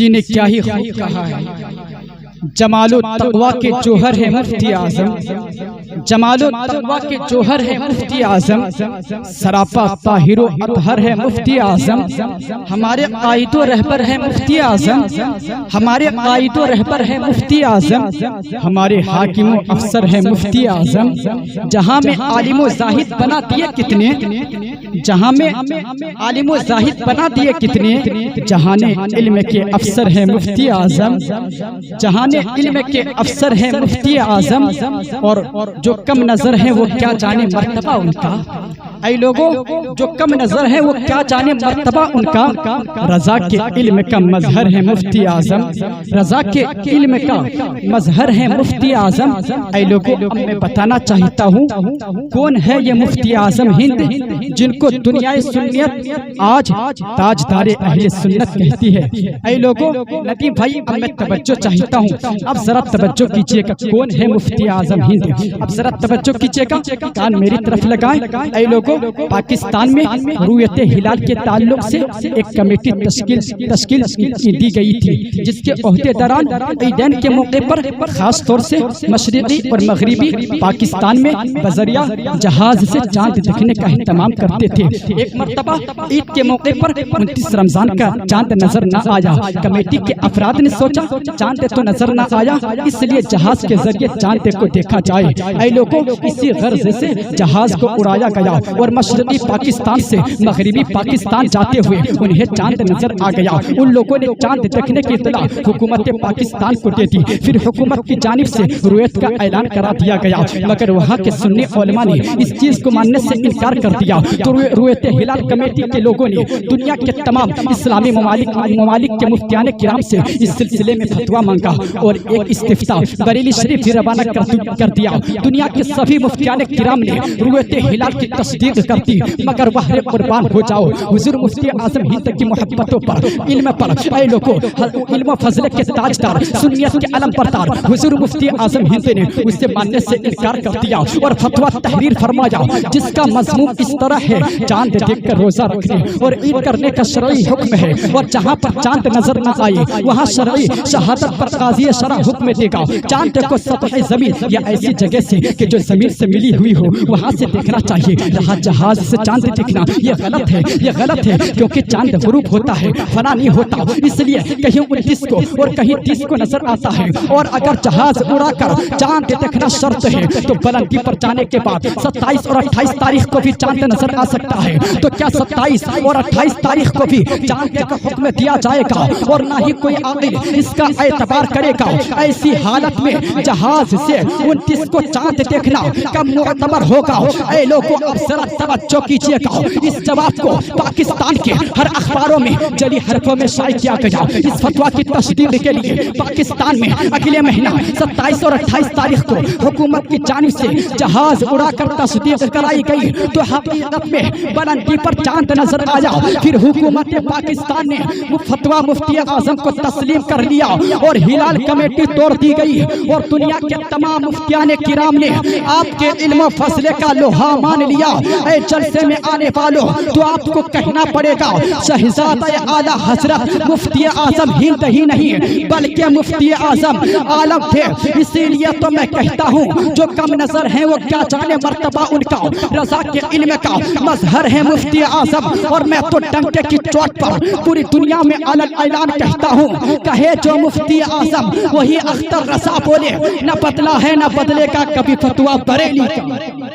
کسی نے کیا ہی خوب کہا ہے، جمال و تقویٰ کے جوہر ہے مفتی اعظم، جمال و تقویٰ کے جوہر ہے مفتی اعظم، سراپا طاہر و اطہر ہے مفتی اعظم، ہمارے قائد و رہبر ہے مفتی اعظم، ہمارے قائد و رہبر ہے مفتی اعظم، ہمارے حاکم و افسر ہے مفتی اعظم، جہاں میں عالم و زاہد بنا دیے کتنے، جہاں میں عالم و زاہد بنا دیے کتنے، جہاں علم کے افسر ہے مفتی اعظم، جہاں علم کے افسر ہیں مفتی اعظم، اور جو کم نظر ہیں وہ کیا جانے مرتبہ ان کا، اے لوگوں جو کم نظر ہیں وہ کیا جانے مرتبہ ان کا، رضا کے علم کا مظہر ہے مفتی اعظم، رضا کے علم کا مظہر ہے مفتی اعظم، اے لوگوں اب میں بتانا چاہتا ہوں کون ہے یہ مفتی اعظم ہند جن کو دنیا سنیت آج تاجدار اہل سنت کہتی ہے۔ اے لوگوں ندیم بھائی اب میں توجہ چاہتا ہوں، اب ذرا توجہ کیجئے گا کون ہے مفتی اعظم ہند، اب ذرا توجہ کیجئے گا، کان میری طرف لگائیں۔ اے لوگوں پاکستان میں رویت ہلال کے تعلق سے ایک کمیٹی تشکیل دی گئی تھی جس کے عہدیداران عیدین کے موقع پر خاص طور سے مشرقی اور مغربی پاکستان میں بذریعہ جہاز سے چاند دیکھنے کا اہتمام کرتے تھے۔ ایک مرتبہ عید کے موقع پر 29 رمضان کا چاند نظر نہ آیا، کمیٹی کے افراد نے سوچا چاند تو نظر نہ آیا، اس لیے جہاز کے ذریعے چاند کو دیکھا جائے۔ اے لوگوں اسی غرض سے جہاز کو اڑایا گیا اور مشرقی پاکستان سے مغربی پاکستان جاتے ہوئے انہیں چاند نظر آ گیا۔ ان لوگوں نے چاند دیکھنے کی اطلاع حکومت پاکستان کو دے دی، پھر حکومت کی جانب سے رویت کا اعلان کرا دیا گیا، مگر وہاں کے سنی علماء نے اس چیز کو ماننے سے انکار کر دیا۔ تو رویت ہلال کمیٹی کے لوگوں نے دنیا کے تمام اسلامی ممالک کے مفتیان کرام سے اس سلسلے میں فتویٰ مانگا اور ایک استفتاء بریلی شریف بھی روانہ کر دیا۔ دنیا کے سبھی مفتیان کرام نے رویت ہلال کی تصدیق کر دی، مگر بہر قربان ہو جاؤ حضور مفتی اعظم ہند کی محبتوں پر، علم پر۔ اے لوگوں علم و فضل کے تاجدار، سنیت کے علم بردار حضور مفتی اعظم ہند نے اسے ماننے سے انکار کر دیا اور فتویٰ تحریر فرمایا جس کا مضمون اس طرح ہے، چاند دیکھ کر روزہ رکھنے اور عید کرنے کا شرعی حکم ہے، اور جہاں پر چاند نظر نہ آئے وہاں شرعی شہادت پر قاضی شرع حکم دے گا۔ چاند کو سطح زمین یا ایسی جگہ سے کہ جو زمین سے ملی ہوئی ہو وہاں سے دیکھنا چاہیے، یہاں جہاز سے چاند دیکھنا یہ غلط ہے، یہ غلط ہے، کیونکہ چاند غروب ہوتا ہے، فنا نہیں ہوتا، اس لیے کہیں 29 کو اور کہیں 30 کو نظر آتا ہے، اور اگر جہاز اڑا کر چاند دیکھنا شرط ہے تو بلندی پر جانے کے بعد 27 اور 28 تاریخ کو بھی چاند نظر آ سکتا ہے، تو کیا 27 اور 28 تاریخ کو بھی چاند کا حکم دیا جائے گا اور نہ ہی کوئی عاقل اس کا اعتبار کرے گا؟ ایسی حالت میں جہاز سے 29 کو چاند دیکھنا کم معتبر ہوگا۔ اے لوگوں اب ذرا توجہ کیجئے گا، اس جواب کو پاکستان کے ہر اخباروں میں جلی حرفوں میں شائع کیا گیا۔ اس فتویٰ کی تصدیق کے لیے پاکستان میں اگلے مہینہ 27 اور 28 تاریخ کو حکومت کی جانب سے جہاز اڑا کر تصدیق کرائی گئی، تو حقیقت میں بلندی پر چاند نظر آیا۔ پھر حکومت پاکستان نے وہ فتویٰ مفتی اعظم کو تسلیم کر لیا اور ہلال کمیٹی توڑ دی گئی، اور دنیا کے تمام مفتیان کرام نے آپ کے علم و فضل کا لوہا مان لیا۔ اے جلسے میں آنے والوں تو آپ کو کہنا پڑے گا شہزادہ اعلیٰ حضرت مفتی اعظم ہند ہی نہیں بلکہ مفتی اعظم عالم تھے، اسی لیے تو میں کہتا ہوں جو کم نظر ہیں وہ کیا جانے مرتبہ ان کا، رضا کے علم کا مظہر ہے مفتی اعظم، اور میں تو ڈنکے کی چوٹ پر پوری دنیا میں اعلان کہتا ہوں، کہے جو مفتی اعظم وہی اختر رضا بولے، نہ بدلا ہے نہ بدلے گا کبھی فتویٰ بریلی کا۔